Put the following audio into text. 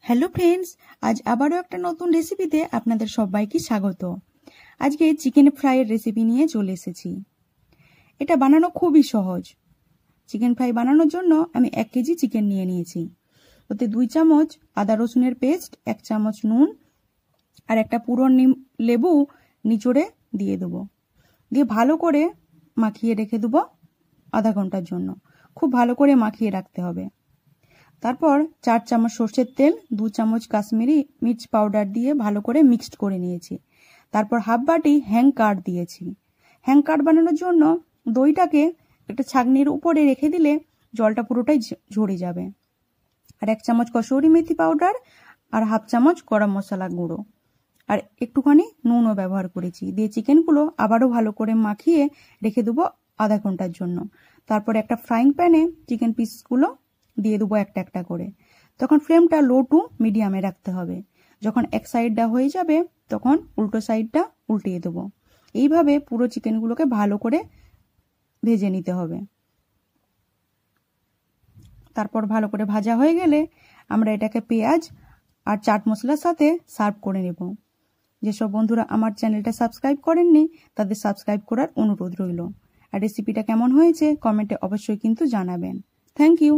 Hello friends, আজ আবারও একটা নতুন রেসিপিতে আপনাদের সবাইকে স্বাগত। আজকে চিকেন ফ্রাইয়ের রেসিপি নিয়ে চলে এসেছি। এটা বানানো খুবই সহজ। চিকেন ফ্রাই বানানোর জন্য আমি 1 কেজি চিকেন নিয়ে নিয়েছি। ওতে 2 চামচ আদা রসুনের পেস্ট, 1 চামচ নুন আর একটা পুরো লেবু নিচড়ে দিয়ে দেবো। দিয়ে ভালো করে মাখিয়ে রেখে দেবো আধা ঘন্টার জন্য। খুব ভালো করে মাখিয়ে রাখতে হবে। তারপর 4 চামচ সরষের তেল, 2 চামচ কাশ্মীরি মির্চ পাউডার দিয়ে ভালো করে মিক্সড করে নিয়েছি। তারপর হাফ বাটি হ্যাং কার্ড দিয়েছি। হ্যাং কার্ড বানানোর জন্য দইটাকে একটা ছাঁকনির উপরে রেখে দিলে জলটা পুরোটাই ঝরে যাবে। আর 1 চামচ কসুরি মেথি পাউডার আর হাফ চামচ গরম মশলা গুঁড়ো আর একটুখানি নুনও ব্যবহার করেছি। দিয়ে চিকেনগুলো আবারও ভালো করে মাখিয়ে রেখে দেবো আধা ঘন্টার জন্য। তারপর একটা ফ্রাইং প্যানে চিকেন পিসগুলো দিয়ে দেবো একটা একটা করে। তখন ফ্লেমটা লো টু মিডিয়ামে রাখতে হবে। যখন এক সাইডটা হয়ে যাবে তখন উল্টো সাইডটা উল্টিয়ে দেবো। এইভাবে পুরো চিকেনগুলোকে ভালো করে ভেজে নিতে হবে। তারপর ভালো করে ভাজা হয়ে গেলে আমরা এটাকে পেঁয়াজ আর চাট মশলার সাথে সার্ভ করে নেব। যেসব বন্ধুরা আমার চ্যানেলটা সাবস্ক্রাইব করেননি তাদের সাবস্ক্রাইব করার অনুরোধ রইল। আর রেসিপিটা কেমন হয়েছে কমেন্টে অবশ্যই কিন্তু জানাবেন। Thank you.